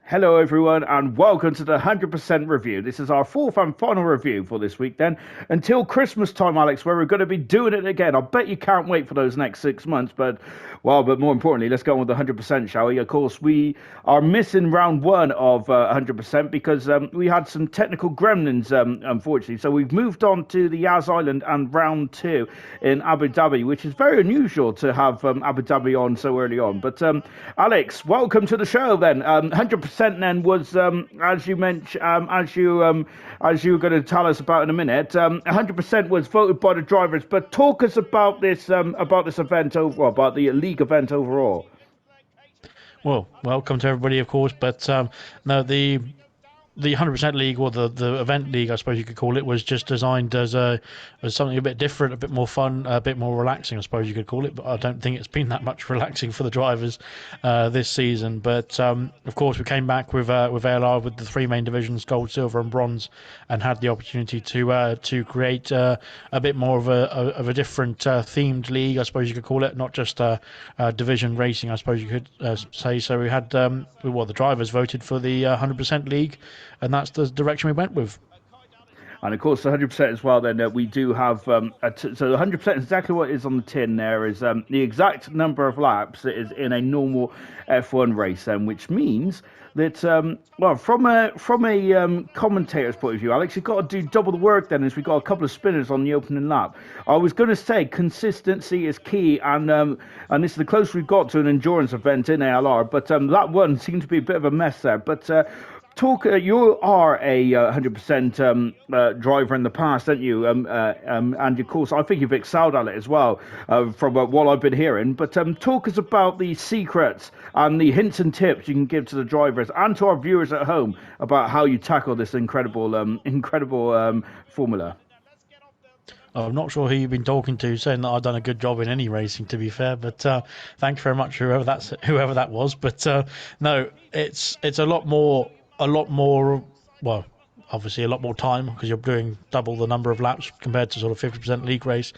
Hello, everyone, and welcome to the 100% review. This is our fourth and final review for this week, then, until Christmas time, Alex, where we're going to be doing it again. I bet you can't wait for those next 6 months, but more importantly, let's go on with the 100%, shall we? Of course, we are missing round one of 100% because we had some technical gremlins, unfortunately. So we've moved on to the Yas Island and round two in Abu Dhabi, which is very unusual to have Abu Dhabi on so early on. But Alex, welcome to the show. Then 100% then was as you mentioned, as you were going to tell us about in a minute. 100% was voted by the drivers. But talk us about this event overall, about the league event overall. Well, welcome to everybody, of course. But no, the 100% league, or the event league, I suppose you could call it, was just designed as something a bit different, a bit more fun, a bit more relaxing, I suppose you could call it. But I don't think it's been that much relaxing for the drivers this season. But of course, we came back with ALR with the three main divisions, gold, silver, and bronze, and had the opportunity to create a bit more of a different themed league, I suppose you could call it, not just division racing, I suppose you could say. So we had the drivers voted for the 100% league, and that's the direction we went with. And of course, the 100% as well. Then we do have so the 100% is exactly what is on the tin. There is the exact number of laps that is in a normal F1 race, which means that from a commentator's point of view, Alex, you've got to do double the work. Then, as we got a couple of spinners on the opening lap. I was going to say consistency is key, and this is the closest we've got to an endurance event in ALR. But that one seemed to be a bit of a mess there. But you are a 100% driver in the past, aren't you? And of course, I think you've excelled at it as well, from what I've been hearing. But talk us about the secrets and the hints and tips you can give to the drivers and to our viewers at home about how you tackle this incredible formula. I'm not sure who you've been talking to, saying that I've done a good job in any racing, to be fair. But thank you very much, whoever that was. But no, it's a lot more. Well, obviously a lot more time because you're doing double the number of laps compared to sort of 50% league race,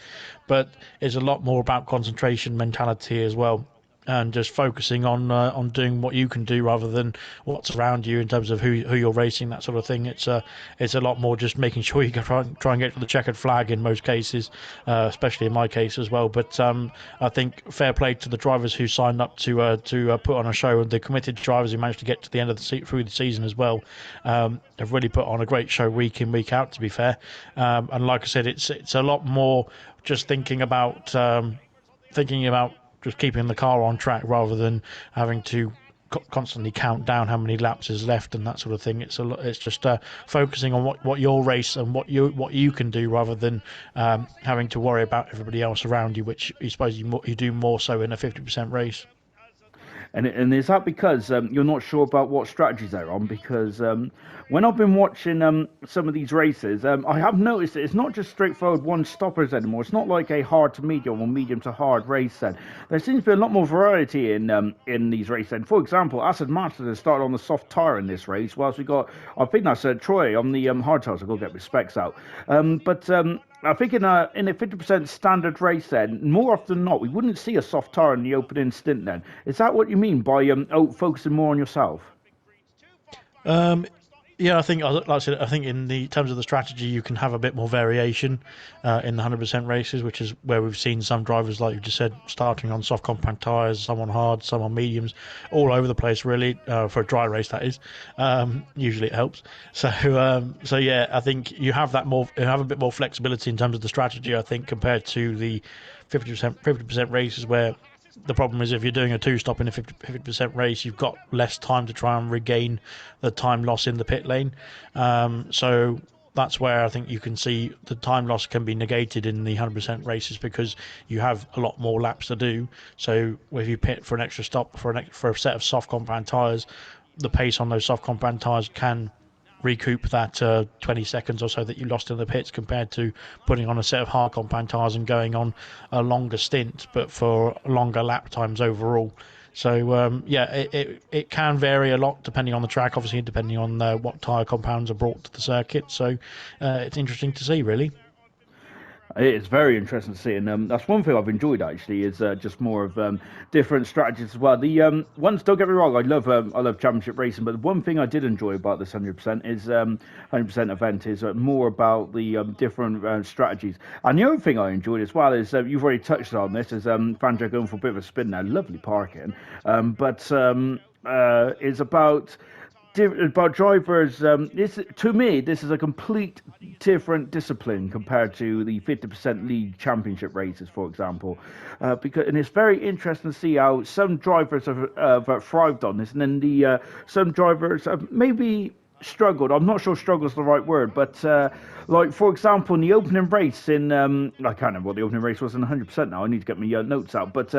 but it's a lot more about concentration, mentality as well, and just focusing on doing what you can do rather than what's around you in terms of who you're racing, that sort of thing. It's a lot more just making sure you can try and get to the checkered flag in most cases, especially in my case as well. But I think fair play to the drivers who signed up to put on a show, and the committed drivers who managed to get to the end of through the season as well. Have really put on a great show week in, week out, to be fair. And like I said, it's a lot more just thinking about just keeping the car on track rather than having to constantly count down how many laps is left and that sort of thing. It's just focusing on what your race and what you can do rather than having to worry about everybody else around you, which you suppose you do more so in a 50% race. And is that because you're not sure about what strategies they're on? Because when I've been watching some of these races, I have noticed that it's not just straightforward one stoppers anymore. It's not like a hard to medium or medium to hard race then. There seems to be a lot more variety in these races. And for example, Aston Martin has started on the soft tyre in this race, whilst we got, I think that's Troy on the hard tyres. I've got to get my specs out. I think in a 50% standard race then, more often than not, we wouldn't see a soft tyre in the opening stint then. Is that what you mean by focusing more on yourself? Yeah, I think, like I said, I think in the terms of the strategy, you can have a bit more variation in the 100% races, which is where we've seen some drivers, like you just said, starting on soft compact tyres, some on hard, some on mediums, all over the place, really, for a dry race, that is. Usually it helps. So yeah, I think you have a bit more flexibility in terms of the strategy, I think, compared to the 50% races where the problem is if you're doing a two-stop in a 50% race, you've got less time to try and regain the time loss in the pit lane. So that's where I think you can see the time loss can be negated in the 100% races because you have a lot more laps to do. So if you pit for an extra stop for a set of soft compound tyres, the pace on those soft compound tyres can recoup that 20 seconds or so that you lost in the pits compared to putting on a set of hard compound tyres and going on a longer stint but for longer lap times overall. So yeah, it can vary a lot depending on the track, obviously depending on what tyre compounds are brought to the circuit. So it's interesting to see, really. It's very interesting to see, and that's one thing I've enjoyed actually is just more of different strategies as well. The ones, don't get me wrong, I love championship racing, but the one thing I did enjoy about this 100% is 100% event is more about the different strategies. And the other thing I enjoyed as well is you've already touched on this, is Fangio going for a bit of a spin now, lovely parking, but is about drivers. This, to me, this is a complete different discipline compared to the 50% league championship races, for example. And it's very interesting to see how some drivers have thrived on this, and then the some drivers have maybe struggled. I'm not sure struggle is the right word, but like for example, in the opening race I can't remember what the opening race was in 100% now. I need to get my notes out. But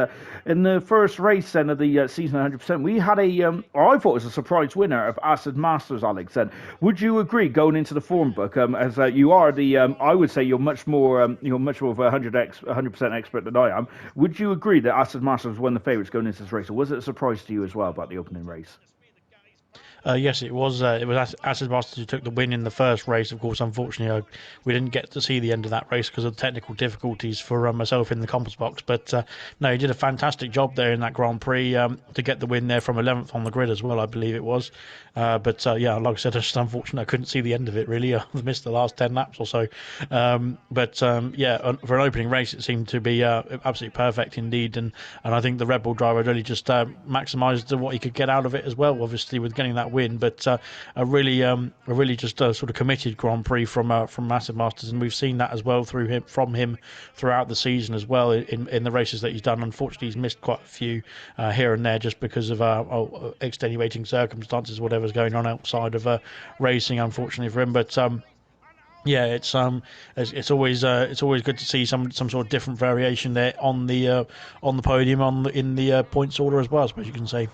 in the first race then of the season 100%, we had I thought it was a surprise winner of Acid Masters, Alex. And would you agree, going into the form book, as you are I would say you're much more of a 100% expert than I am. Would you agree that Acid Masters was one of the favourites going into this race, or was it a surprise to you as well about the opening race? Yes, it was. It was Acid Masters who took the win in the first race. Of course, unfortunately, we didn't get to see the end of that race because of technical difficulties for myself in the comms box. But no, he did a fantastic job there in that Grand Prix to get the win there from 11th on the grid as well, I believe it was. But yeah, like I said, it's just unfortunate I couldn't see the end of it. Really, I missed the last 10 laps or so. Yeah, for an opening race, it seemed to be absolutely perfect indeed. And I think the Red Bull driver really just maximised what he could get out of it as well. Obviously, with getting that win, but a really just sort of committed Grand Prix from Acid Masters, and we've seen that as well from him throughout the season as well in the races that he's done. Unfortunately, he's missed quite a few here and there just because of extenuating circumstances, whatever's going on outside of racing, unfortunately for him. But yeah, it's always good to see some sort of different variation there on the podium in the points order as well, I suppose you can say.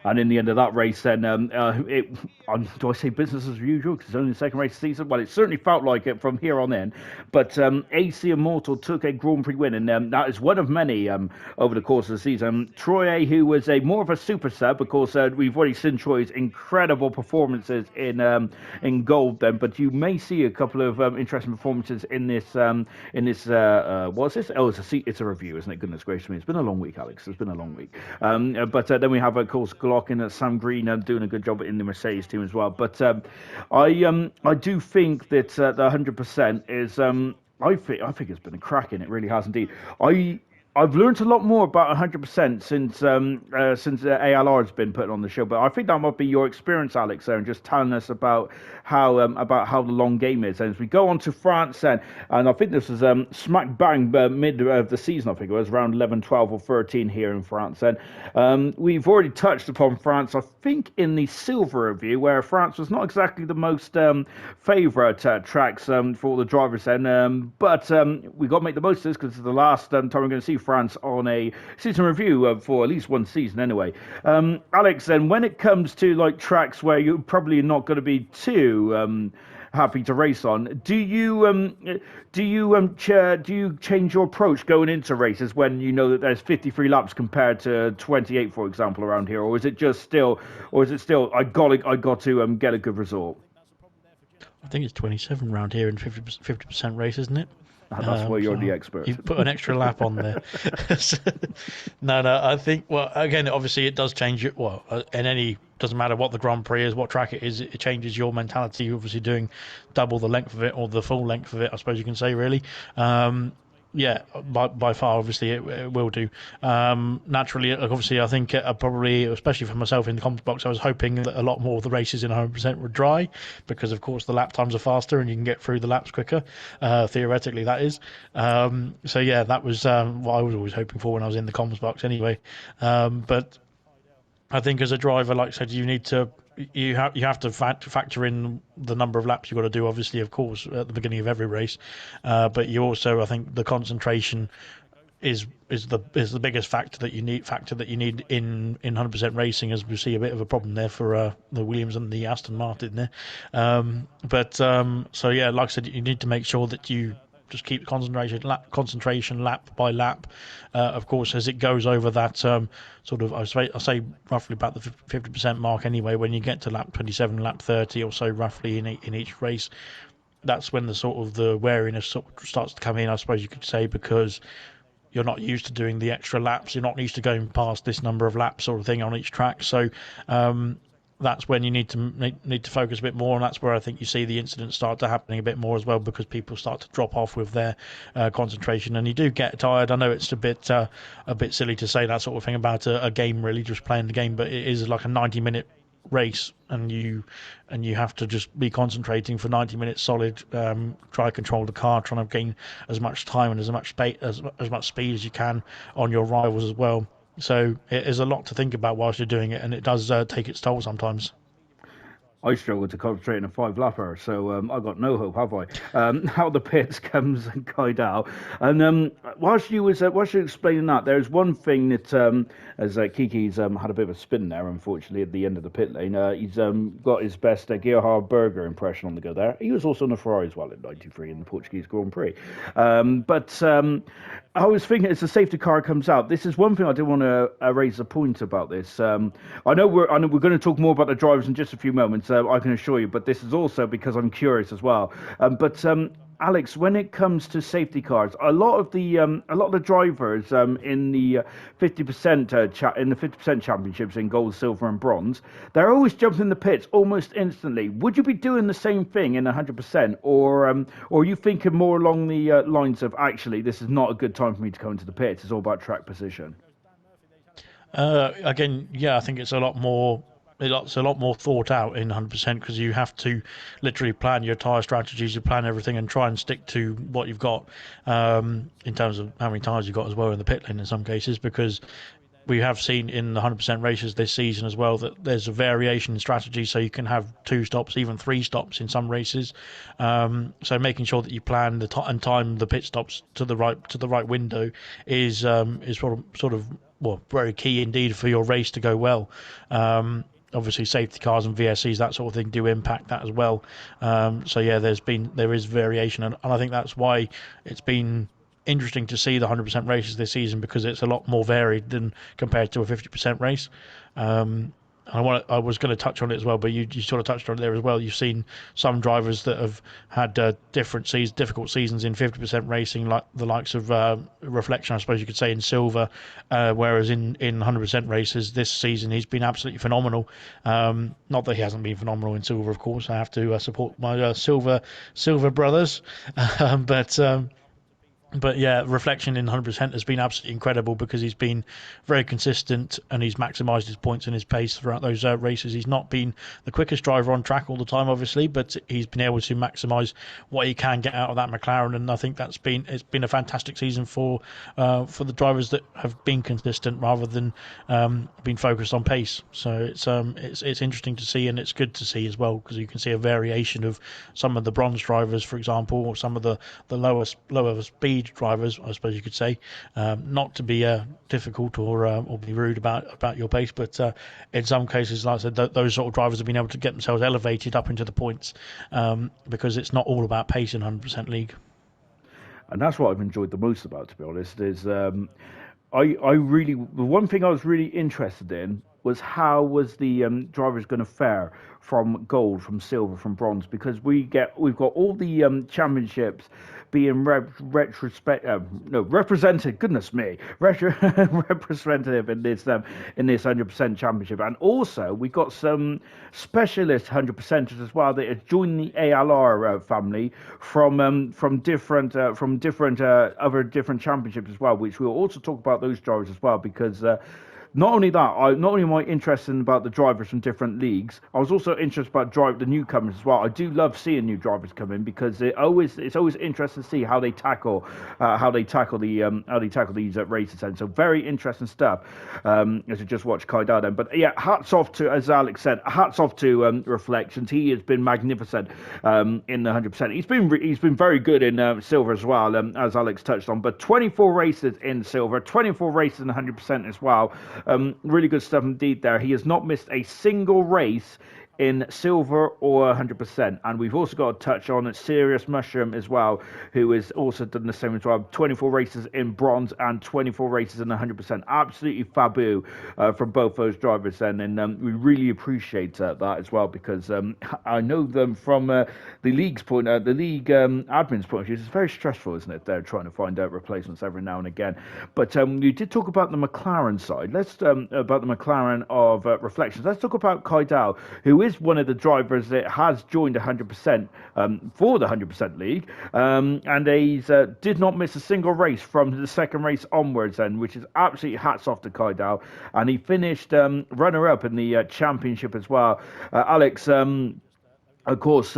And in the end of that race, then, do I say business as usual because it's only the second race of the season? Well, it certainly felt like it from here on in. But AC Immortal took a Grand Prix win, and that is one of many over the course of the season. Troy, who was more of a super sub, of course, we've already seen Troy's incredible performances in gold. Then, but you may see a couple of interesting performances in this. What's this? Oh, it's a review, isn't it? Goodness gracious me, it's been a long week, Alex. It's been a long week. But then we have, of course, Glock and Sam Green doing a good job in the Mercedes team as well. But I do think that the 100% is I think it's been a cracking. It really has indeed. I've learned a lot more about 100% since ALR has been put on the show, but I think that might be your experience, Alex, there, and just telling us about how the long game is. And as we go on to France, and I think this is smack bang mid of the season, I think it was around 11, 12 or 13 here in France. And we've already touched upon France, I think, in the silver review, where France was not exactly the most favourite tracks for all the drivers then, but we got to make the most of this because it's the last time we're going to see France on a season review for at least one season anyway. Alex, then when it comes to like tracks where you're probably not going to be too happy to race on, do you change your approach going into races when you know that there's 53 laps compared to 28, for example, around here, or is it still I got to get a good result? I think it's 27 round here in 50% race, isn't it? That's where you're the expert. You've put an extra lap on there. No, I think, well, again, obviously it does change it. Well, doesn't matter what the Grand Prix is, what track it is, it changes your mentality. You're obviously doing double the length of it, or the full length of it, I suppose you can say, really. Yeah, by far, obviously, it will do. Naturally, obviously, I think probably, especially for myself in the comms box, I was hoping that a lot more of the races in 100% were dry because, of course, the lap times are faster and you can get through the laps quicker. Theoretically, that is. So, yeah, that was what I was always hoping for when I was in the comms box anyway. But I think as a driver, like I said, you have to factor in the number of laps you've got to do, obviously, of course, at the beginning of every race. But you also, I think, the concentration is the biggest factor that you need in 100% racing, as we see a bit of a problem there for the Williams and the Aston Martin there. So yeah, like I said, you need to make sure that you just keep concentration lap by lap. Of course, as it goes over that sort of, I say roughly about the 50% mark anyway, when you get to lap 27, lap 30 or so roughly in each race, that's when the sort of the wariness sort of starts to come in, I suppose you could say, because you're not used to doing the extra laps. You're not used to going past this number of laps sort of thing on each track. So that's when you need to focus a bit more, and that's where I think you see the incidents start to happening a bit more as well, because people start to drop off with their concentration, and you do get tired. I know it's a bit silly to say that sort of thing about a game, really, just playing the game, but it is like a 90-minute race, and you have to just be concentrating for 90 minutes solid, try to control the car, trying to gain as much time and as much speed as you can on your rivals as well. So it is a lot to think about whilst you're doing it, and it does take its toll sometimes. I struggled to concentrate in a 5 lapper, so I got no hope, have I? Out the pits comes Kaidal, and whilst you explaining that, there's one thing that as Kiki's had a bit of a spin there, unfortunately, at the end of the pit lane. He's got his best Gerhard Berger impression on the go there. He was also on the Ferrari as well in '93 in the Portuguese Grand Prix, but. I was thinking as the safety car comes out, this is one thing I did want to raise a point about this. I know we're going to talk more about the drivers in just a few moments. I can assure you, but this is also because I'm curious as well. But Alex, when it comes to safety cars, a lot of the drivers in the 50% in the 50% championships in gold, silver, and bronze, they're always jumping in the pits almost instantly. Would you be doing the same thing in 100%, or are you thinking more along the lines of actually this is not a good time for me to go into the pits? It's all about track position. Again, yeah, I think it's a lot more thought out in 100%, because you have to literally plan your tyre strategies, you plan everything, and try and stick to what you've got in terms of how many tyres you've got as well in the pit lane in some cases, because we have seen in the 100% races this season as well that there's a variation in strategy, so you can have 2 stops, even 3 stops in some races. So making sure that you plan and time the pit stops to the right window is sort of well, very key indeed for your race to go well. Obviously, safety cars and VSCs, that sort of thing, do impact that as well. So yeah, there is variation, and I think that's why it's been interesting to see the 100% races this season, because it's a lot more varied than compared to a 50% race. I was going to touch on it as well, but you sort of touched on it there as well. You've seen some drivers that have had difficult seasons in 50% racing, like the likes of Reflection, I suppose you could say, in silver, whereas in 100% races this season he's been absolutely phenomenal. Not that he hasn't been phenomenal in silver, of course. I have to support my silver brothers, but yeah, Reflection in 100% has been absolutely incredible, because he's been very consistent and he's maximised his points and his pace throughout those races. He's not been the quickest driver on track all the time, obviously, but he's been able to maximise what he can get out of that McLaren, and I think it's been a fantastic season for the drivers that have been consistent rather than being focused on pace. So it's interesting to see, and it's good to see as well, because you can see a variation of some of the bronze drivers, for example, or some of the lower speed drivers, I suppose you could say, not to be difficult or be rude about your pace, but in some cases, like I said, those sort of drivers have been able to get themselves elevated up into the points, because it's not all about pace in 100% league. And that's what I've enjoyed the most about, to be honest, is the one thing I was really interested in was how was the drivers going to fare from gold, from silver, from bronze, because we've got all the championships being represented. Goodness me, representative in this 100% championship, and also we got some specialist 100%ers as well that have joined the ALR family from different other different championships as well, which we'll also talk about those drivers as well, because. Not only am I interested about the drivers from different leagues, I was also interested about the newcomers as well. I do love seeing new drivers come in, because it's always interesting to see how they tackle these races. And so very interesting stuff as we just watched Kai Dada. But yeah, hats off to, as Alex said, Reflections. He has been magnificent in the 100%. He's been very good in silver as well, as Alex touched on. But 24 races in silver, 24 races in 100% as well. Really good stuff indeed there. He has not missed a single race in silver or 100%. And we've also got to touch on Serious Mushroom as well, who has also done the same as well. 24 races in bronze and 24 races in 100%. Absolutely fabulous from both those drivers then. And we really appreciate that as well, because I know them from the league's point, the league admin's point of view. It's very stressful, isn't it? They're trying to find out replacements every now and again. But you did talk about the McLaren side. Let's about the McLaren of Reflections. Let's talk about Kaidal, who is one of the drivers that has joined 100% for the 100% league, and he's did not miss a single race from the second race onwards, then, which is absolutely hats off to Kaidal. And he finished runner-up in the championship as well. Alex. Of course,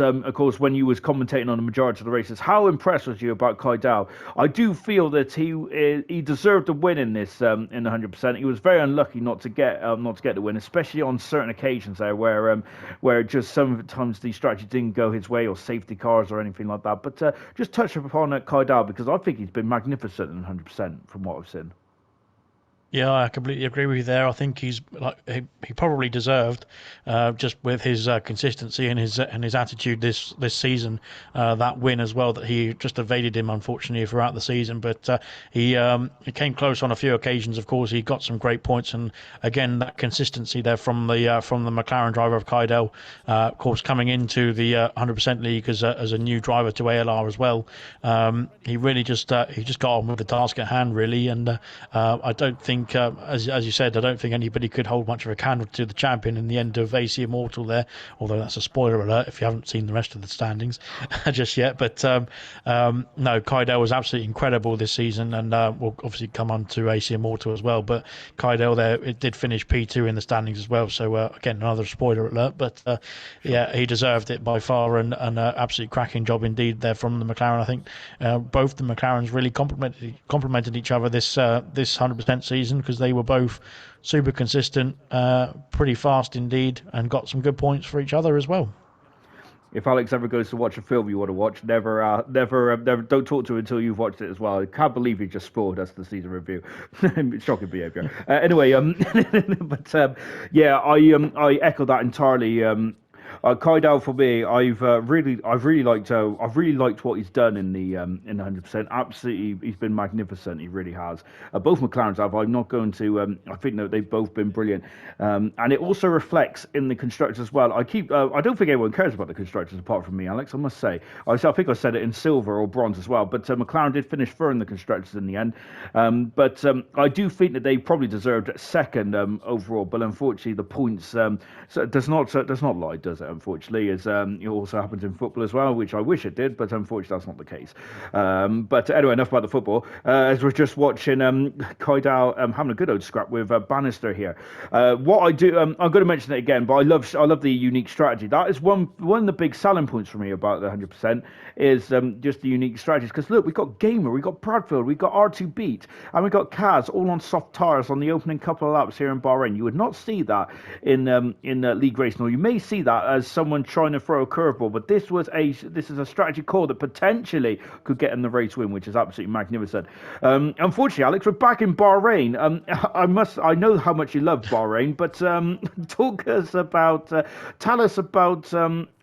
when you was commentating on the majority of the races, how impressed was you about Kaidal? I do feel that he deserved a win in this in the 100%. He was very unlucky not to get the win, especially on certain occasions there where just sometimes the strategy didn't go his way, or safety cars or anything like that. But just touch upon Kaidal, because I think he's been magnificent in 100% from what I've seen. Yeah, I completely agree with you there. I think he's he probably deserved, just with his consistency and his attitude this season, that win as well, that he just evaded him unfortunately throughout the season. But he came close on a few occasions. Of course, he got some great points, and again that consistency there from the McLaren driver of Kaidel. Of course, coming into the 100% league as a new driver to ALR as well. He really just got on with the task at hand really, and I don't think. As you said, I don't think anybody could hold much of a candle to the champion in the end of AC Immortal there, although that's a spoiler alert if you haven't seen the rest of the standings just yet. But no, Kaidel was absolutely incredible this season, and we'll obviously come on to AC Immortal as well. But Kaidel there, it did finish P2 in the standings as well, so again, another spoiler alert. But yeah, he deserved it by far, and an absolutely cracking job indeed there from the McLaren. I think both the McLarens really complemented each other this 100% season, because they were both super consistent, pretty fast indeed, and got some good points for each other as well. If Alex ever goes to watch a film you want to watch, never, don't talk to him until you've watched it as well. I can't believe you just spoiled us the season review. Shocking behaviour. Anyway, but yeah, I echo that entirely. Kaidal for me, I've really liked what he's done in the 100%. Absolutely, he's been magnificent. He really has. Both McLarens have. I'm not going to. I think that they've both been brilliant, and it also reflects in the constructors as well. I don't think anyone cares about the constructors apart from me, Alex. I must say. I think I said it in silver or bronze as well. But McLaren did finish third in the constructors in the end. But I do think that they probably deserved second overall. But unfortunately, the points so it does not lie, does it? Unfortunately, as it also happens in football as well, which I wish it did, but unfortunately that's not the case. But anyway, enough about the football. As we're just watching Kaidal having a good old scrap with Bannister here. What I do, I'm going to mention it again, but I love the unique strategy. That is one of the big selling points for me about the 100% is just the unique strategies. Because look, we've got Gamer, we've got Bradfield, we've got R2 Beat, and we've got Kaz all on soft tyres on the opening couple of laps here in Bahrain. You would not see that in league racing, or you may see that as someone trying to throw a curveball, but this is a strategy call that potentially could get in the race win, which is absolutely magnificent. Unfortunately, Alex, we're back in Bahrain. I know how much you love Bahrain, but tell us about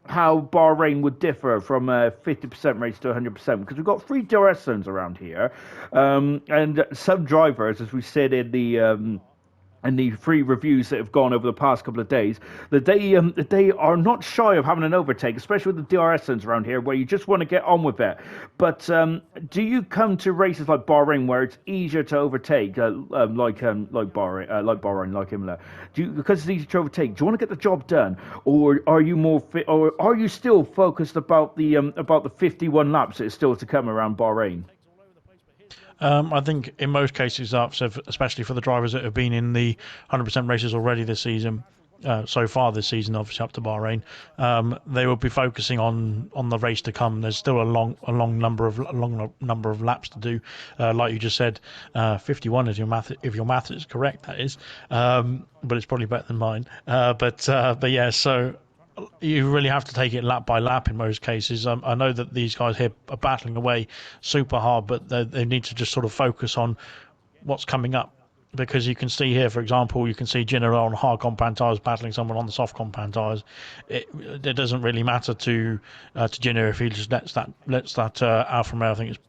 how Bahrain would differ from a 50% race to 100%, because we've got 3 DRS zones around here, and some drivers, as we said in the and the 3 reviews that have gone over the past couple of days, that they are not shy of having an overtake, especially with the DRS zones around here, where you just want to get on with it. But do you come to races like Bahrain, where it's easier to overtake, like Bahrain, like Imola? Because it's easier to overtake, do you want to get the job done, or are you still focused about the 51 laps that is still to come around Bahrain? I think in most cases, especially for the drivers that have been in the 100% races already this season, so far this season, obviously up to Bahrain, they will be focusing on the race to come. There's still a long number of laps to do. Like you just said, 51 if your math is correct, that is. But it's probably better than mine. But yeah, so you really have to take it lap by lap in most cases. I know that these guys here are battling away super hard, but they need to just sort of focus on what's coming up because you can see here, for example, you can see Jinner on hard compound tires battling someone on the soft compound tires. It doesn't really matter to Jinner if he just lets that Alfa Romeo, I think it's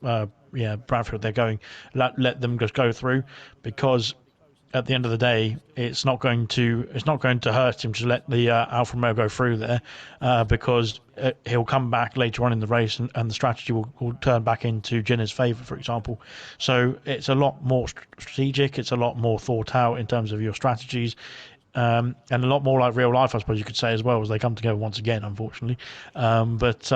Bradfield, they're going, let them just go through, because at the end of the day, it's not going to hurt him to let the Alfa Romeo go through there, because he'll come back later on in the race, and the strategy will turn back into Jenner's favour, for example. So it's a lot more strategic. It's a lot more thought out in terms of your strategies. And a lot more like real life, I suppose you could say, as well, as they come together once again, unfortunately. But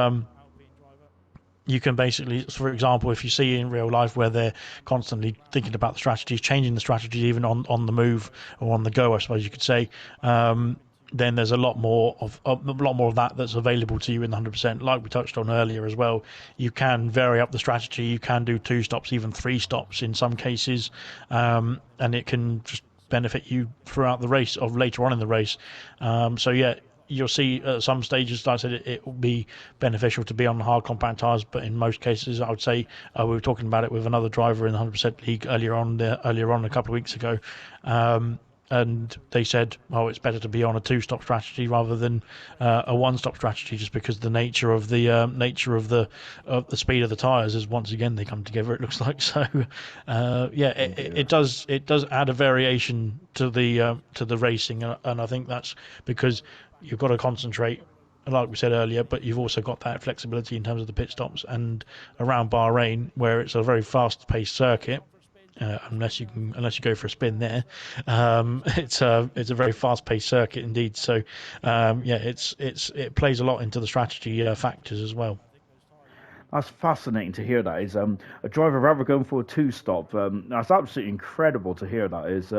you can basically, for example, if you see in real life where they're constantly thinking about the strategies, changing the strategies even on the move or on the go, I suppose you could say, then there's a lot more of that that's available to you in the 100%. Like we touched on earlier as well, you can vary up the strategy. You can do 2 stops, even 3 stops in some cases, and it can just benefit you throughout the race or later on in the race. So yeah, you'll see at some stages, like I said, it will be beneficial to be on hard compound tyres, but in most cases, I would say, we were talking about it with another driver in the 100% league earlier on a couple of weeks ago, and they said, oh, it's better to be on a 2-stop strategy rather than a 1-stop strategy, just because the nature of the speed of the tyres is, once again, they come together, it looks like. So it does add a variation to the racing, and I think that's because you've got to concentrate, like we said earlier, but you've also got that flexibility in terms of the pit stops. And around Bahrain, where it's a very fast-paced circuit, unless you go for a spin there, it's a very fast-paced circuit indeed. So it plays a lot into the strategy factors as well. That's fascinating to hear. That is a driver rather going for a 2-stop. That's absolutely incredible to hear. That is.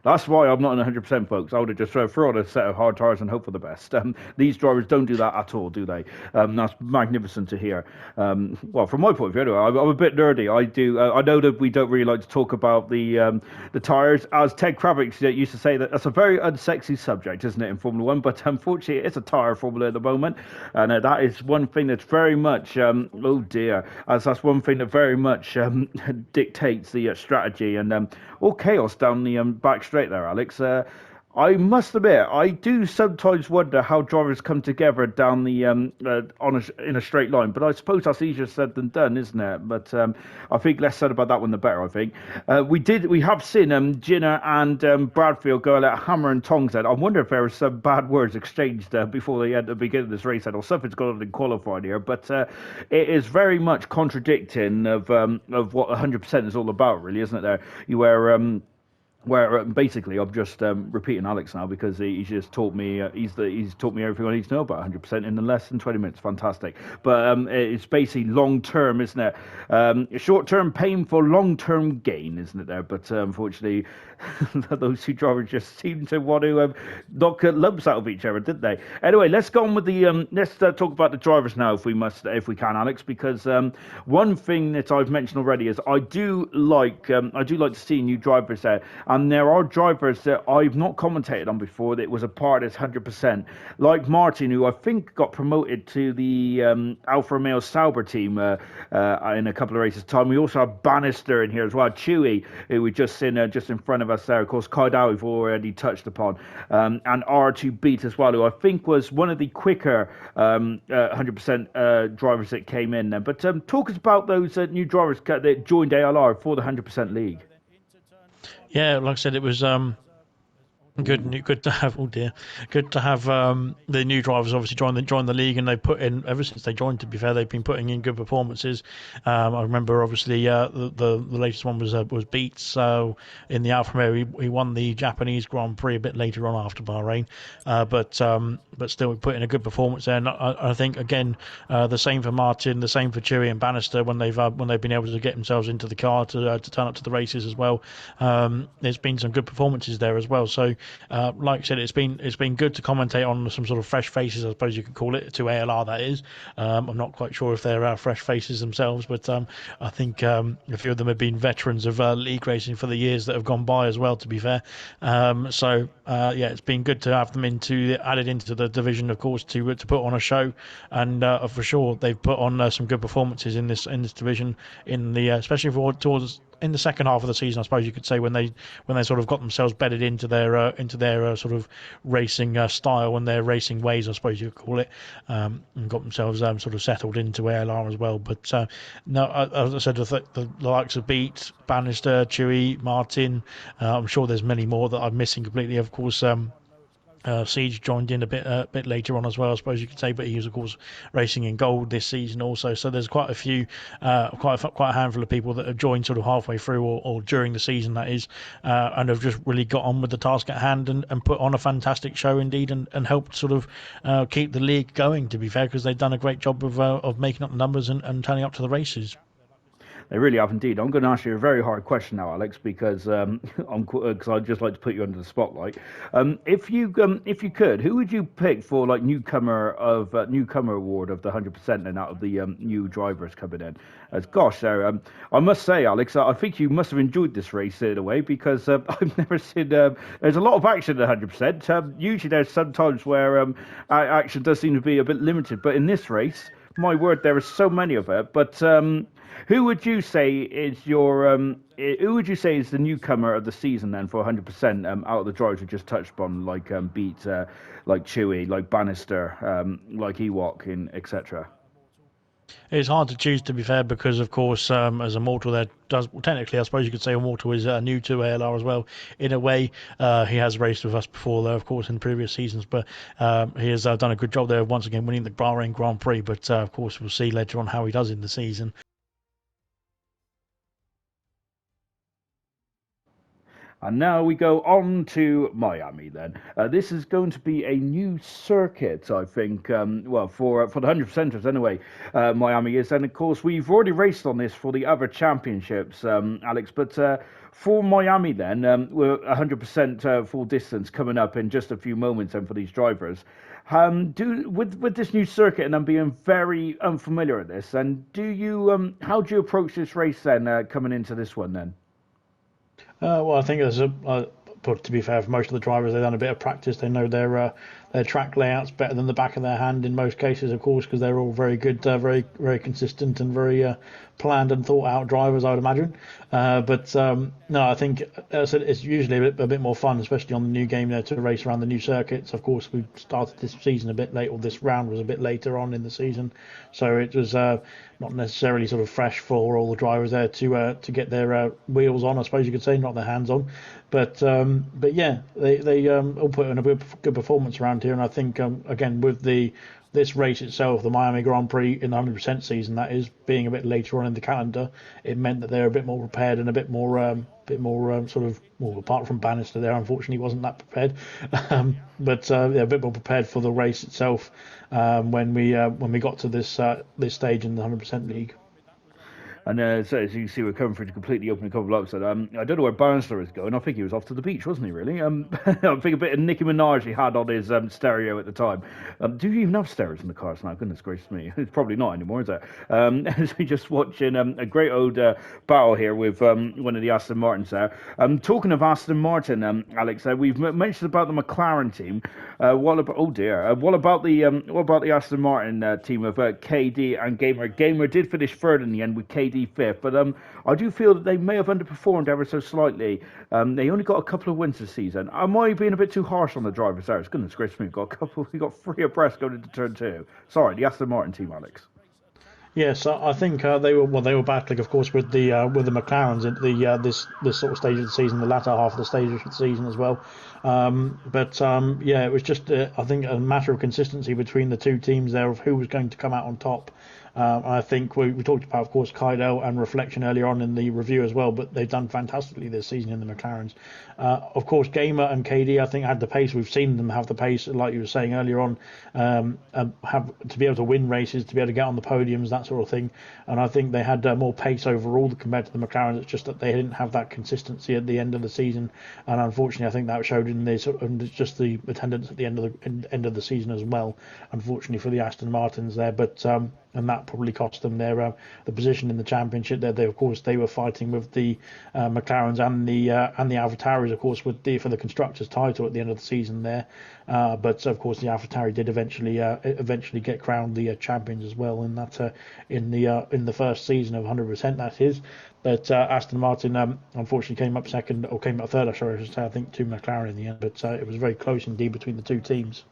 That's why I'm not in 100%, folks. I would have just thrown on a set of hard tires and hope for the best. These drivers don't do that at all, do they? That's magnificent to hear. Well, from my point of view, anyway, I'm a bit nerdy. I do. I know that we don't really like to talk about the tires. As Ted Kravitz used to say, that's a very unsexy subject, isn't it, in Formula One? But unfortunately, it's a tire formula at the moment, and that is one thing that's very much. Oh dear, as that's one thing that very much dictates the strategy and all chaos down the back straight there, Alex. I must admit, I do sometimes wonder how drivers come together down the in a straight line. But I suppose that's easier said than done, isn't it? But I think less said about that one, the better. I think we have seen Jinner and Bradfield go at hammer and tongs. Then I wonder if there were some bad words exchanged before they had to begin this race, or something's gone on in qualifying here. But it is very much contradicting of what 100% is all about, really, isn't it? There, where basically I'm just repeating Alex now, because he's just taught me he's taught me everything I need to know about 100% in less than 20 minutes. Fantastic. But it's basically long term, isn't it? Short term painful, long term gain, isn't it there? But unfortunately, those 2 drivers just seem to want to knock lumps out of each other, didn't they? Anyway, let's go on with the let's talk about the drivers now, if we can, Alex, because one thing that I've mentioned already is I do like to see new drivers there. And there are drivers that I've not commentated on before that was a part of this 100%, like Martin, who I think got promoted to the Alfa Romeo Sauber team in a couple of races' time. We also have Bannister in here as well, Chewy, who we just seen just in front of us there. Of course, Kaidao we've already touched upon, and R2 Beat as well, who I think was one of the quicker 100% drivers that came in there. But talk us about those new drivers that joined ALR for the 100% league. Yeah, like I said, it was good to have. Oh dear, good to have the new drivers obviously join the league, and they put in, ever since they joined. To be fair, they've been putting in good performances. I remember obviously the latest one was Beats. So in the Alfa Romeo, he won the Japanese Grand Prix a bit later on after Bahrain, but still put in a good performance there. And I think again the same for Martin, the same for Chewy and Bannister when they've been able to get themselves into the car to turn up to the races as well. There's been some good performances there as well. So. Like I said, it's been good to commentate on some sort of fresh faces, I suppose you could call it, to ALR, that is. I'm not quite sure if they're fresh faces themselves, but I think a few of them have been veterans of league racing for the years that have gone by as well, to be fair. It's been good to have them added into the division, of course, to put on a show, and for sure they've put on some good performances in this division, especially towards in the second half of the season, I suppose you could say, when they sort of got themselves bedded into their sort of racing style and their racing ways, I suppose you could call it, and got themselves sort of settled into ALR as well. But no, as I said, the likes of Beat, Bannister, Chewy, Martin, I'm sure there's many more that I'm missing completely. Of course, Siege joined in a bit later on as well, I suppose you could say, but he was of course racing in gold this season also. So there's quite a few, quite a handful of people that have joined sort of halfway through or during the season, that is, and have just really got on with the task at hand and put on a fantastic show indeed, and helped sort of keep the league going. To be fair, because they've done a great job of making up the numbers and turning up to the races. They really have indeed. I'm going to ask you a very hard question now, Alex, because I'd just like to put you under the spotlight. If you could, who would you pick for like newcomer award of the 100% and out of the new drivers coming in? I must say, Alex, I think you must have enjoyed this race in a way, because I've never seen. There's a lot of action at 100%. Usually, there's some times where action does seem to be a bit limited, but in this race, my word, there are so many of it. But who would you say is the newcomer of the season then for 100% out of the drivers we just touched upon, like Beat, like Chewy, like Bannister, like Ewok, and etc. It's hard to choose, to be fair, because of course, as Immortal there does, well, technically, I suppose you could say Immortal is new to ALR as well. In a way, he has raced with us before, though, of course, in previous seasons, but he has done a good job there, once again winning the Bahrain Grand Prix. But of course, we'll see later on how he does in the season. And now we go on to Miami then. This is going to be a new circuit, I think, for the 100%ers anyway, Miami is. And of course, we've already raced on this for the other championships, Alex, but for Miami then, we're 100% full distance coming up in just a few moments and for these drivers. With this new circuit and I'm being very unfamiliar at this, and how do you approach this race then, coming into this one then? Well, I think but to be fair, for most of the drivers, they've done a bit of practice. They know their track layouts better than the back of their hand in most cases, of course, because they're all very good, very very consistent and very planned and thought out drivers, I would imagine. But no, I think it's usually a bit more fun, especially on the new game there, to race around the new circuits. Of course, we started this season a bit late, or this round was a bit later on in the season, so it was not necessarily sort of fresh for all the drivers there to get their wheels on, I suppose you could say, not their hands on. But yeah, they all put in a good performance around here, and I think again with this race itself, the Miami Grand Prix in the 100% season, that is, being a bit later on in the calendar, it meant that they were a bit more prepared and a bit more sort of, well, apart from Bannister there, unfortunately wasn't that prepared, but yeah, a bit more prepared for the race itself when we got to this stage in the 100% league. And so as you can see, we're coming through to completely open a couple of laps. And, I don't know where Bannister is going. I think he was off to the beach, wasn't he, really? I think a bit of Nicki Minaj he had on his stereo at the time. Do you even have stereos in the cars now? Goodness gracious me. It's probably not anymore, is it? As we just watching a great old battle here with one of the Aston Martins there. Talking of Aston Martin, Alex, we've mentioned about the McLaren team. What about the Aston Martin team of KD and Gamer? Gamer did finish third in the end with KD fifth, but I do feel that they may have underperformed ever so slightly. They only got a couple of wins this season. Am I being a bit too harsh on the drivers there? It's goodness gracious me, we got three abreast going into turn two. Sorry, the Aston Martin team, Alex. Yes, I think they were battling, of course, with the McLarens at this sort of stage of the season, the latter half of the stage of the season as well. But yeah, it was just I think a matter of consistency between the two teams there of who was going to come out on top. I think we talked about, of course, Kaido and Reflection earlier on in the review as well, but they've done fantastically this season in the McLarens. Of course, Gamer and KD, I think, had the pace. We've seen them have the pace, like you were saying earlier on, have to be able to win races, to be able to get on the podiums, that sort of thing. And I think they had more pace overall compared to the McLarens. It's just that they didn't have that consistency at the end of the season, and unfortunately, I think that showed in just the attendance at the end of the season as well. Unfortunately for the Aston Martins there, but and that probably cost them their the position in the championship. There, of course, they were fighting with the McLarens and the AlphaTauris, of course, with for the constructors' title at the end of the season there. But of course, the AlphaTauri did eventually get crowned the champions as well in that in the first season of 100%. That is. But Aston Martin unfortunately came up second, or came up third, I should say, I think, to McLaren in the end. But it was very close indeed between the two teams.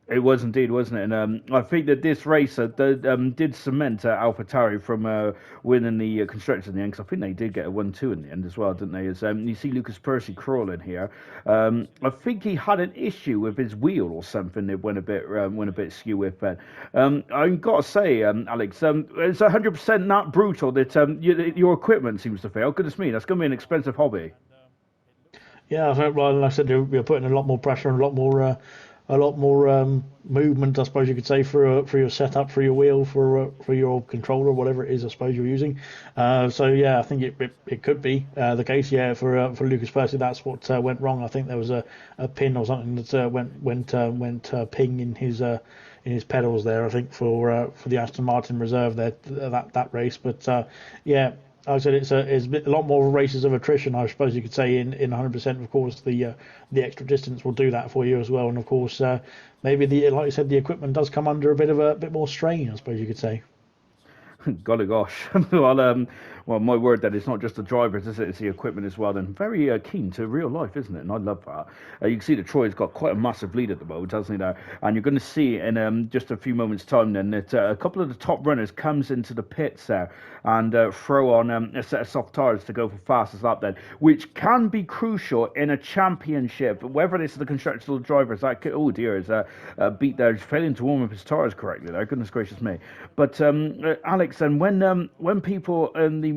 It was indeed, wasn't it? And I think that this race did cement AlphaTauri from winning the constructors in the end, because I think they did get a 1-2 in the end as well, didn't they? As you see Lucas Percy crawling here, I think he had an issue with his wheel or something. It went a bit skew with that. I've got to say, Alex, it's 100% not brutal that your equipment seems to fail. Goodness me, that's going to be an expensive hobby. Yeah, I think, well, like I said, you're putting a lot more pressure and a lot more movement, I suppose you could say, for your setup, for your wheel, for your controller, whatever it is, I suppose you're using. So yeah, I think it could be the case. Yeah, for Lucas Percy, that's what went wrong. I think there was a pin or something that went ping in his pedals there. I think for the Aston Martin reserve there that race, but yeah. I said it's a lot more races of attrition, I suppose you could say, in 100%. Of course, the extra distance will do that for you as well, and of course, maybe like you said, the equipment does come under a bit more strain, I suppose you could say. Golly gosh. Well, my word, that it's not just the drivers, is it? It's the equipment as well. And very keen to real life, isn't it? And I love that. You can see that Troy's got quite a massive lead at the moment, hasn't he? Now, and you're going to see in just a few moments' time then that a couple of the top runners comes into the pits there and throw on a set of soft tyres to go for fastest lap then, which can be crucial in a championship. Whether this is the constructors or the drivers, that could, oh dear, is beat there, failing to warm up his tyres correctly there. Goodness gracious me. But Alex, and when people in the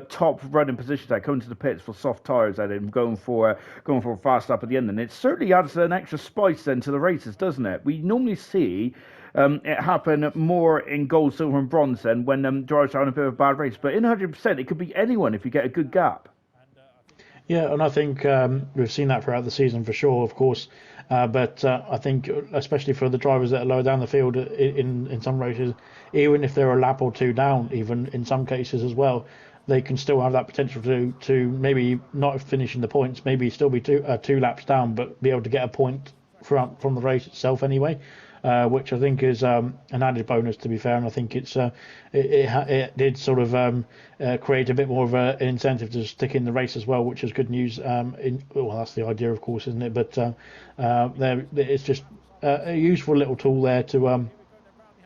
top running positions that come into the pits for soft tyres and going for a fast lap at the end, and it certainly adds an extra spice then to the races, doesn't it? We normally see it happen more in gold, silver, and bronze then when drivers are having a bit of a bad race. But in 100%, it could be anyone if you get a good gap. Yeah, and I think we've seen that throughout the season for sure, of course. But I think, especially for the drivers that are lower down the field in some races, even if they're a lap or two down, even in some cases as well, they can still have that potential to maybe not finish in the points, maybe still be two laps down, but be able to get a point from the race itself anyway. Which I think is an added bonus, to be fair, and I think it did sort of create a bit more of an incentive to stick in the race as well, which is good news. Well, that's the idea, of course, isn't it? But it's just a useful little tool there to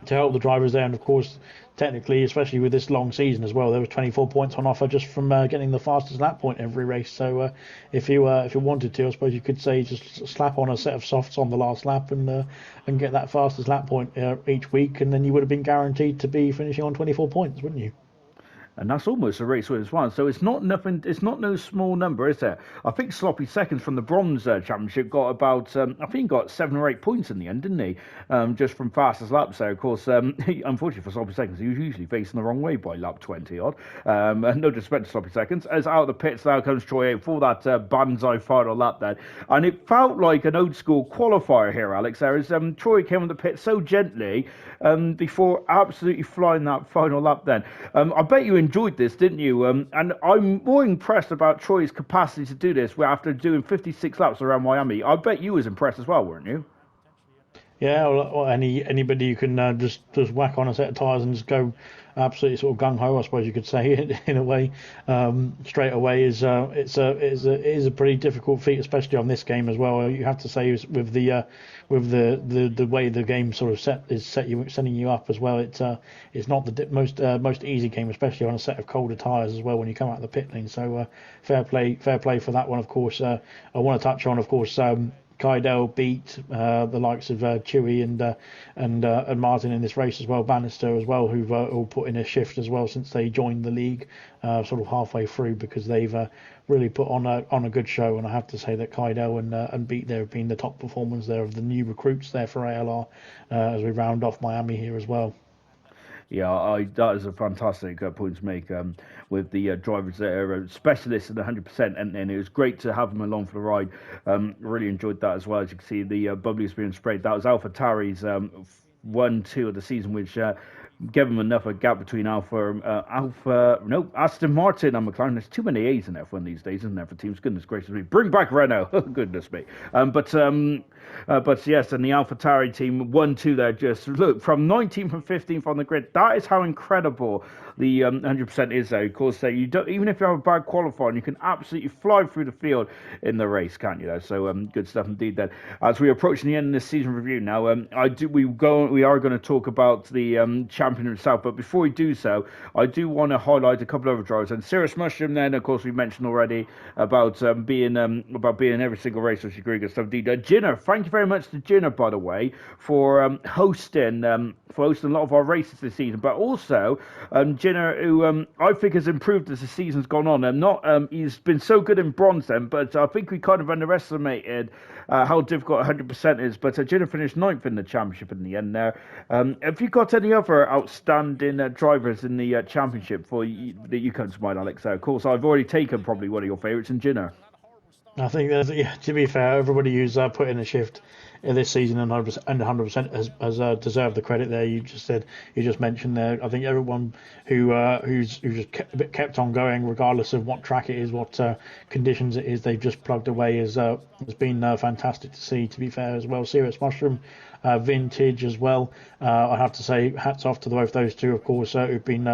help the drivers there, and of course, technically, especially with this long season as well, there was 24 points on offer just from getting the fastest lap point every race. So if you wanted to, I suppose you could say just slap on a set of softs on the last lap and get that fastest lap point each week, and then you would have been guaranteed to be finishing on 24 points, wouldn't you? And that's almost a race win as well. So it's not nothing. It's not no small number, is it? I think Sloppy Seconds from the Bronze Championship got about. I think he got 7 or 8 points in the end, didn't he? Just from fastest laps. So of course, unfortunately for Sloppy Seconds, he was usually facing the wrong way by lap 20 odd. And no disrespect to Sloppy Seconds. As out of the pits now comes Troy A for that banzai final lap then, and it felt like an old school qualifier here, Alex. There is Troy came on the pit so gently before absolutely flying that final lap. Then I bet you enjoyed this, didn't you? And I'm more impressed about Troy's capacity to do this after doing 56 laps around Miami. I bet you was impressed as well, weren't you? Yeah, or anybody you can just whack on a set of tyres and just go absolutely sort of gung ho, I suppose you could say, in a way. Straight away is a pretty difficult feat, especially on this game as well. You have to say with the way the game sort of setting you up as well. It's not the most easy game, especially on a set of colder tyres as well when you come out of the pit lane. So fair play for that one. Of course, I want to touch on, of course. Kydell beat the likes of Chewy and Martin in this race as well, Bannister as well, who've all put in a shift as well since they joined the league, sort of halfway through, because they've really put on a good show. And I have to say that Kydell and Beat there have been the top performers there of the new recruits there for ALR as we round off Miami here as well. Yeah, that is a fantastic point to make with the drivers that are specialists in 100%, and it was great to have them along for the ride. Really enjoyed that as well. As you can see, the bubbly has been sprayed. That was AlphaTauri's 1-2 of the season, which gave them enough a gap between Aston Martin and McLaren. There's too many A's in F1 these days, isn't there, for teams? Goodness gracious me. Bring back Renault. Goodness me. But yes, and the AlphaTauri team 1-2 there. Just look, from 19th and 15th on the grid. That is how incredible the 100% is there. Of course, you don't, even if you have a bad qualifying, you can absolutely fly through the field in the race, can't you? Though? So good stuff indeed. Then, as we approach the end of this season review now, we are going to talk about the champion himself. But before we do so, I do want to highlight a couple of other drivers. And Cirrus Mushroom, then of course we mentioned already about being in every single race, which is great good stuff indeed. Jinner, thank you very much to Jinner, by the way, for hosting a lot of our races this season. But also Jinner, who I think has improved as the season's gone on. He's been so good in bronze then, but I think we kind of underestimated how difficult 100% is. But Jinner finished 9th in the championship in the end there. Have you got any other outstanding drivers in the championship that you come to mind, Alex? Of course, I've already taken probably one of your favourites in Jinner. I think to be fair, everybody who's put in a shift this season and 100% has deserved the credit there. You just mentioned there. I think everyone who's just kept on going, regardless of what track it is, what conditions it is, they've just plugged away. Has been fantastic to see. To be fair as well, Cirrus Mushroom, Vintage as well. I have to say, hats off to both those two, of course, who've been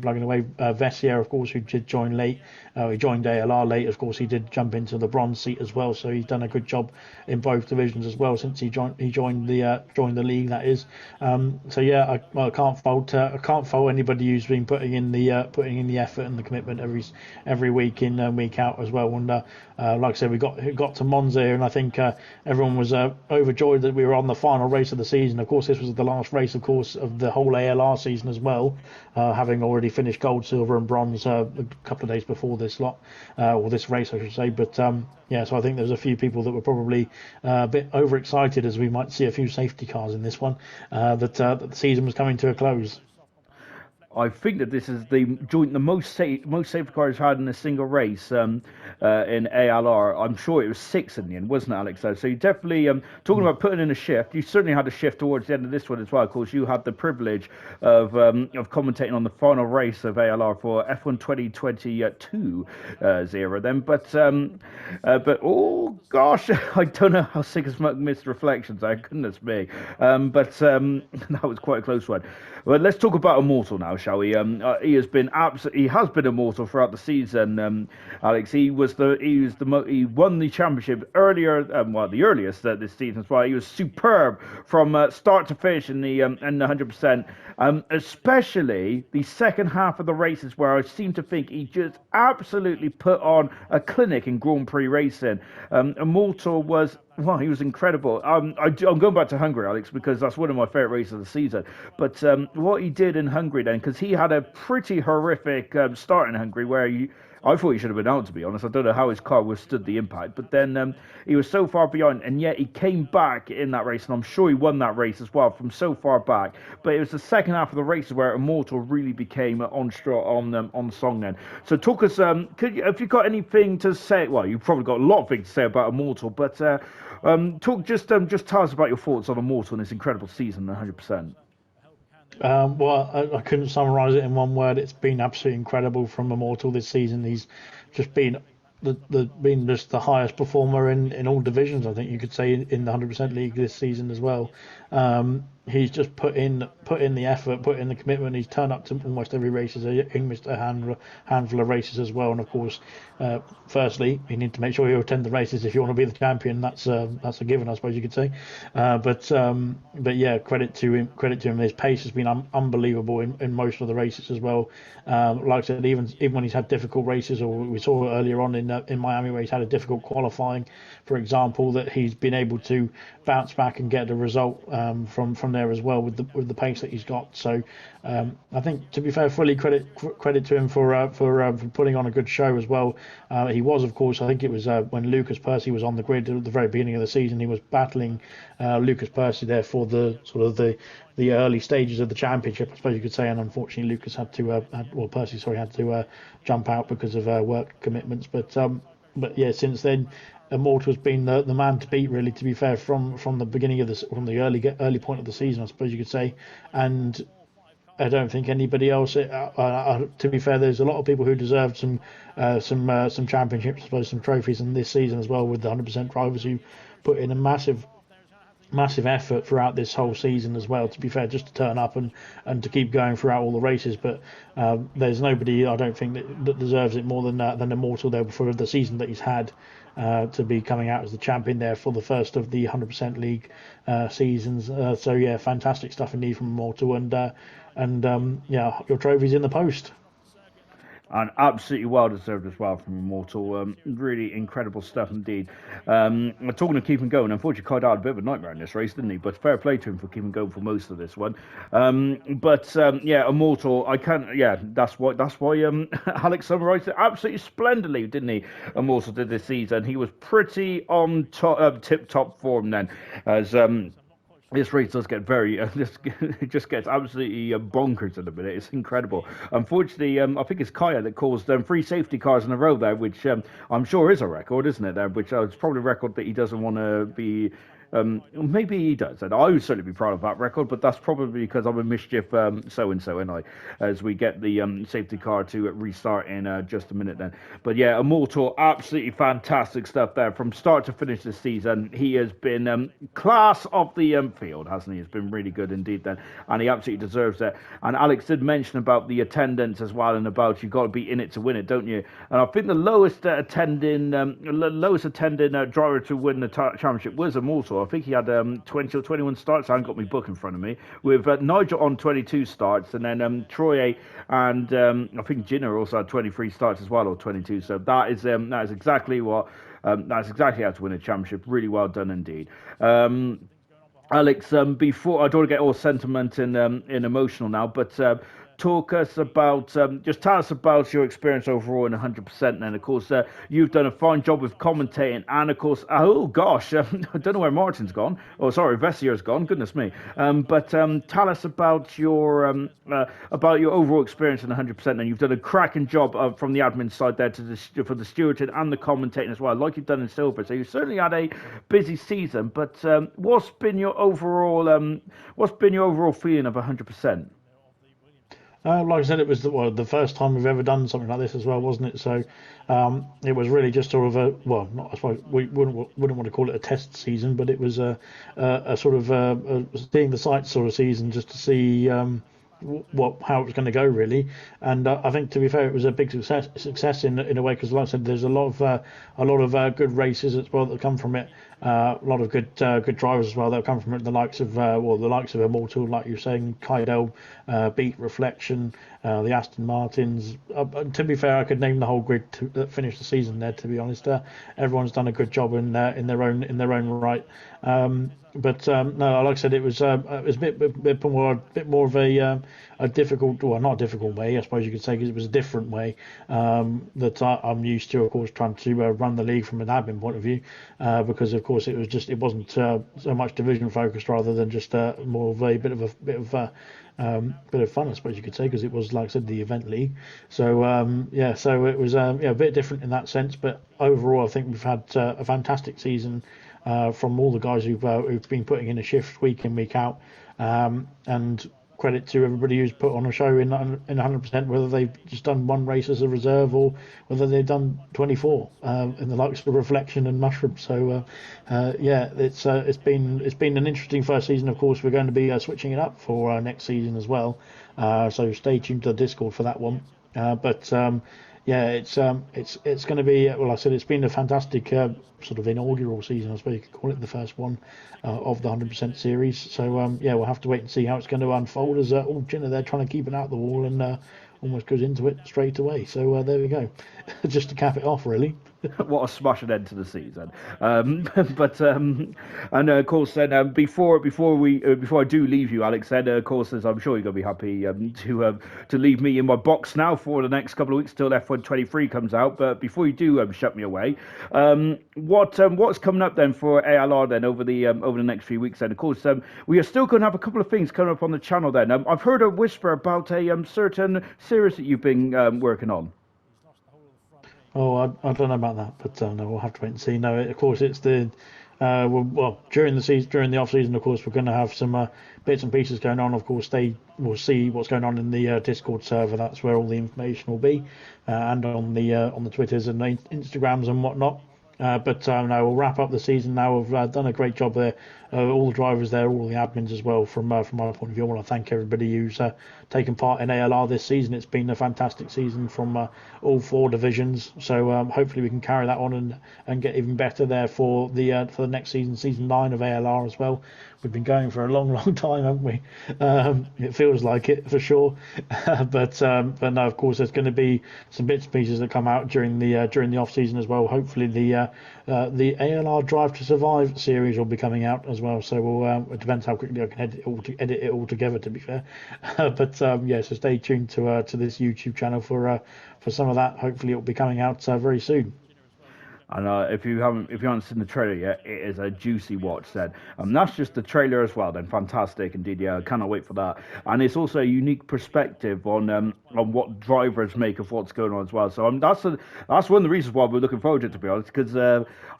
plugging away. Vessier, of course, who did join late. He joined ALR late, of course. He did jump into the bronze seat as well, so he's done a good job in both divisions as well since he joined the league. That is, so yeah, I can't fault anybody who's been putting in the effort and the commitment every week in week out as well. And like I said, we got to Monza here, and I think everyone was overjoyed that we were on the final race of the season. Of course, this was the last race, of course, of the whole ALR season as well, having already finished gold, silver, and bronze a couple of days before this lot, or this race, I should say. But yeah, so I think there's a few people that were probably a bit overexcited, as we might see a few safety cars in this one, that the season was coming to a close. I think that this is the most safety cars had in a single race in ALR. I'm sure it was 6 in the end, wasn't it, Alex? So you definitely, talking about putting in a shift, you certainly had a shift towards the end of this one as well. Of course, you had the privilege of commentating on the final race of ALR for F1 2022 era then. But oh gosh, I don't know how sick as missed reflections are. Goodness me. But that was quite a close one. Well, let's talk about Immortal now, shall we? He has been immortal throughout the season. Alex, he won the championship earlier, the earliest this season as well. He was superb from start to finish in the 100%. Especially the second half of the races, where I seem to think he just absolutely put on a clinic in Grand Prix racing. Immortal was. Well, he was incredible. I'm going back to Hungary, Alex, because that's one of my favourite races of the season. But what he did in Hungary then, because he had a pretty horrific start in Hungary where I thought he should have been out, to be honest. I don't know how his car withstood the impact. But then he was so far behind, and yet he came back in that race, and I'm sure he won that race as well from so far back. But it was the second half of the races where Immortal really became on song then. So talk us, have you got anything to say? Well, you've probably got a lot of things to say about Immortal, but just tell us about your thoughts on Immortal in this incredible season, 100%. Well, I couldn't summarise it in one word. It's been absolutely incredible from Immortal this season. He's just been just the highest performer in all divisions, I think you could say, in the 100% league this season as well. He's just put in the effort, put in the commitment. He's turned up to almost every race. He missed a handful of races as well. And of course, firstly, you need to make sure you attend the races if you want to be the champion. That's a given, I suppose you could say. But yeah, credit to him. His pace has been unbelievable in most of the races as well. Like I said, even when he's had difficult races, or we saw earlier on in Miami where he's had a difficult qualifying, for example, that he's been able to bounce back and get a result from there as well with the pace that he's got. So I think, to be fair, fully credit to him for putting on a good show as well. He was, of course, I think it was when Lucas Percy was on the grid at the very beginning of the season, he was battling Lucas Percy there for the sort of the early stages of the championship, I suppose you could say, and unfortunately Lucas had to jump out because of work commitments. But yeah, since then Immortal has been the man to beat, really. To be fair, from the beginning of from the early point of the season, I suppose you could say, and I don't think anybody else. To be fair, there's a lot of people who deserved some championships, I suppose, some trophies in this season as well, with the 100% drivers who put in a massive effort throughout this whole season as well. To be fair, just to turn up and to keep going throughout all the races, but there's nobody I don't think that deserves it more than Immortal there for the season that he's had. To be coming out as the champion there for the first of the 100% league seasons. So yeah, fantastic stuff indeed from Immortal, and yeah, your trophy's in the post. And absolutely well deserved as well from Immortal. Really incredible stuff indeed. Talking of keeping going, unfortunately, Kyle had a bit of a nightmare in this race, didn't he? But fair play to him for keeping going for most of this one. Yeah, Immortal. I can't. Yeah, that's why. Alex summarised it absolutely splendidly, didn't he? Immortal did this season. He was pretty on top, tip-top form then, as. This race does get very, it just gets absolutely bonkers in a minute. It's incredible. Unfortunately, I think it's Kaya that caused 3 safety cars in a row there, which I'm sure is a record, isn't it? There, which it's probably a record that he doesn't want to be. Maybe he does, and I would certainly be proud of that record, but that's probably because I'm a mischief so-and-so, and I, as we get the safety car to restart in just a minute then. But yeah, Immortal, absolutely fantastic stuff there. From start to finish this season, he has been class of the field, hasn't he? He's been really good indeed then, and he absolutely deserves it. And Alex did mention about the attendance as well, and about you've got to be in it to win it, don't you? And I think the lowest attending driver to win the championship was Immortal. I think he had 20 or 21 starts. I haven't got my book in front of me. With Nigel on 22 starts, and then Troye and I think Ginner also had 23 starts as well, or 22. So that is exactly what that's exactly how to win a championship. Really well done indeed. Alex, before I don't want to get all sentiment and emotional now, but talk us about, just tell us about your experience overall in 100%. And of course, you've done a fine job with commentating, and of course, oh gosh, I don't know where Martin's gone. Oh, sorry, Vessier's gone. Goodness me. But tell us about your overall experience in 100%. And you've done a cracking job from the admin side there for the stewarding and the commentating as well, like you've done in Silver. So you certainly had a busy season. But what's been your overall feeling of 100%? Like I said, it was the first time we've ever done something like this as well, wasn't it? So it was really just sort of not, I suppose we wouldn't want to call it a test season, but it was a sort of seeing the sights sort of season, just to see how it was going to go really. And I think, to be fair, it was a big success in a way, because like I said, there's a lot of good races as well that come from it. A lot of good drivers as well that come from it. The likes of Immortal, like you're saying, Kydell, Beat, Reflection, the Aston Martins. To be fair, I could name the whole grid that finished the season there. To be honest, everyone's done a good job in their own right. But no, like I said, it was a bit more of a difficult, well, not a difficult way, I suppose you could say, because it was a different way that I'm used to, of course, trying to run the league from an admin point of view, because of course it wasn't so much division focused, rather than just more of a bit of fun, I suppose you could say, because it was, like I said, the event league. So so it was a bit different in that sense. But overall, I think we've had a fantastic season from all the guys who've been putting in a shift week in, week out, and credit to everybody who's put on a show in 100%, whether they've just done one race as a reserve or whether they've done 24 in the likes of Reflection and Mushroom. So it's been an interesting first season. Of course, we're going to be switching it up for next season as well, so stay tuned to the Discord for that one. It's going to be, well, I said, it's been a fantastic sort of inaugural season, I suppose you could call it, the first one of the 100% series. So we'll have to wait and see how it's going to unfold, as Jenna there trying to keep it out the wall and almost goes into it straight away. So there we go, just to cap it off, really. What a smashing end to the season. And of course, then before I do leave you, Alex, then of course, as I'm sure you're gonna be happy to leave me in my box now for the next couple of weeks till F123 comes out. But before you do shut me away, what's coming up then for ALR then over the next few weeks? Then of course, we are still going to have a couple of things coming up on the channel. Then I've heard a whisper about a certain series that you've been working on. Oh, I don't know about that, but no, we'll have to wait and see. No, of course, it's the well, during the season, during the off season, of course, we're going to have some bits and pieces going on. Of course, they will see what's going on in the Discord server. That's where all the information will be, and on the Twitters and the Instagrams and whatnot. But no, we'll wrap up the season now. We've done a great job there. All the drivers there, all the admins as well. From my point of view, I want to thank everybody who's taken part in ALR this season. It's been a fantastic season from all four divisions. So hopefully we can carry that on and get even better there for the next season, season 9 of ALR as well. We've been going for a long, long time, haven't we? It feels like it for sure. But no, of course, there's going to be some bits and pieces that come out during the off season as well. Hopefully, the ALR Drive to Survive series will be coming out as well. So it depends how quickly I can edit it all together. To be fair, but yeah, so stay tuned to this YouTube channel for some of that. Hopefully, it will be coming out very soon. And if you haven't seen the trailer yet, it is a juicy watch. Then that's just the trailer as well. Then fantastic indeed. Yeah, I cannot wait for that. And it's also a unique perspective on what drivers make of what's going on as well. So that's one of the reasons why we're looking forward to it, to be honest. Because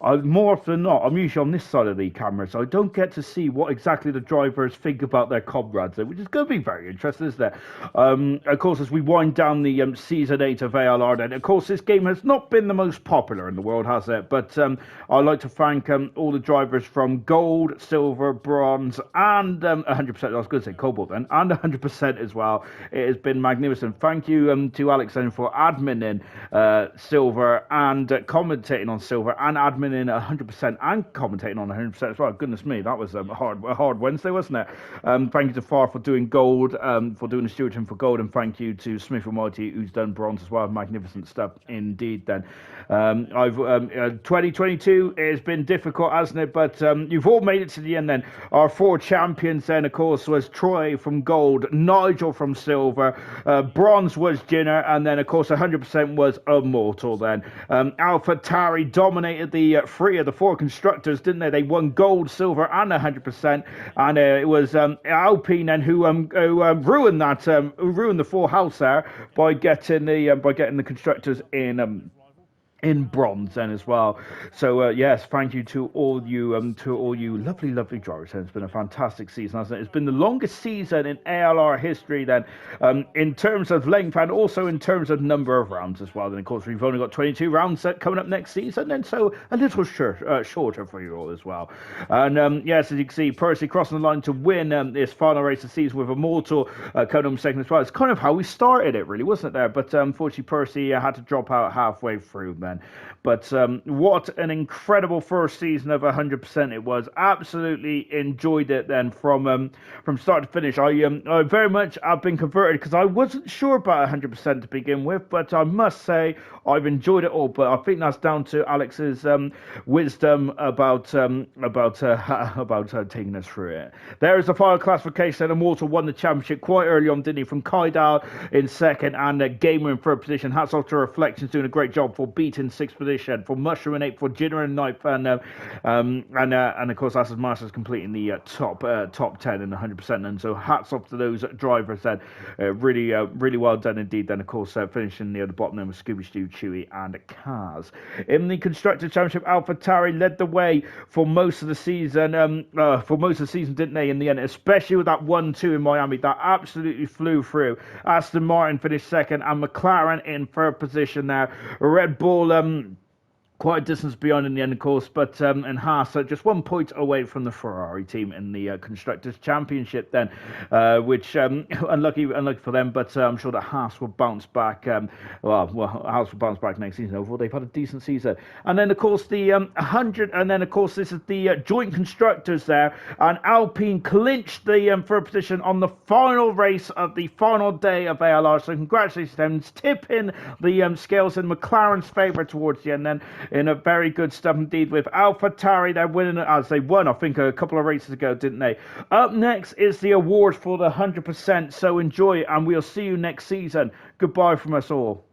I more often than not, I'm usually on this side of the camera, so I don't get to see what exactly the drivers think about their comrades, which is going to be very interesting, isn't it? Of course, as we wind down the season 8 of ALR, then of course this game has not been the most popular in the world, has it? But I'd like to thank all the drivers from gold, silver, bronze, and 100%. I was going to say cobalt then, and 100% as well. It has been magnificent. Thank you to Alex then for adminning silver and commentating on silver, and adminning 100% and commentating on 100% as well. Goodness me, that was a hard Wednesday, wasn't it? Thank you to Far for doing gold, for doing the stewardship for gold, and thank you to Smith Almighty who's done bronze as well. Magnificent stuff indeed. Then 2022 has been difficult, hasn't it? But you've all made it to the end. Then our 4 champions then, of course, was Troy from gold, Nigel from silver, bronze was Jinner, and then of course 100% was Immortal. Then Alpha Tari dominated the 3 of the 4 constructors, didn't they? They won gold, silver, and 100%, and it was Alpine then who ruined the full house there by getting the constructors in bronze then as well. So yes, thank you to all you lovely drivers. It's been a fantastic season, hasn't it? It's been the longest season in ALR history then, in terms of length and also in terms of number of rounds as well. Then of course we've only got 22 rounds coming up next season, and so a little shorter for you all as well. And yes, as you can see, Percy crossing the line to win this final race of the season with Immortal coming on second as well. It's kind of how we started it, really, wasn't it there? But unfortunately Percy had to drop out halfway through then. But what an incredible first season of 100% it was. Absolutely enjoyed it then from start to finish. I very much have been converted because I wasn't sure about 100% to begin with, but I must say I've enjoyed it all. But I think that's down to Alex's wisdom about taking us through it. There is the final classification. Immortal won the championship quite early on, didn't he? From Kaidal in second and Gamer in third position. Hats off to Reflections doing a great job for beating sixth position, for Mushroom in eighth, for Jinner in ninth, and of course Asas Masters completing the top 10 and 100%. And so hats off to those drivers then, really well done indeed. Then of course finishing near the bottom then with Scooby Stew, Chewy, and Kaz. In the Constructors Championship, AlphaTauri led the way for most of the season. Didn't they? In the end, especially with that 1-2 in Miami, that absolutely flew through. Aston Martin finished second, and McLaren in third position there. Red Bull quite a distance beyond in the end, of course, but and Haas just 1 point away from the Ferrari team in the Constructors' Championship then, which unlucky for them, but I'm sure that Haas will bounce back. Haas will bounce back next season. Overall, they've had a decent season. And then, of course, the 100, and then, of course, this is the joint constructors there, and Alpine clinched the third position on the final race of the final day of ALR, so congratulations to them, tipping the scales in McLaren's favour towards the end then, in a very good stuff indeed, with AlphaTauri. They're winning it as they won, I think, a couple of races ago, didn't they? Up next is the award for the 100%. So enjoy, and we'll see you next season. Goodbye from us all.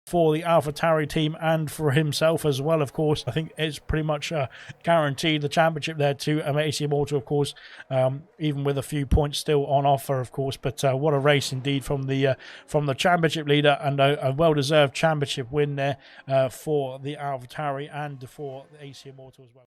for the AlphaTauri team and for himself as well, of course. I think it's pretty much guaranteed the championship there to AC Immortal, of course, even with a few points still on offer, of course. But what a race indeed from the championship leader, and a well-deserved championship win there for the AlphaTauri and for the AC Immortal as well.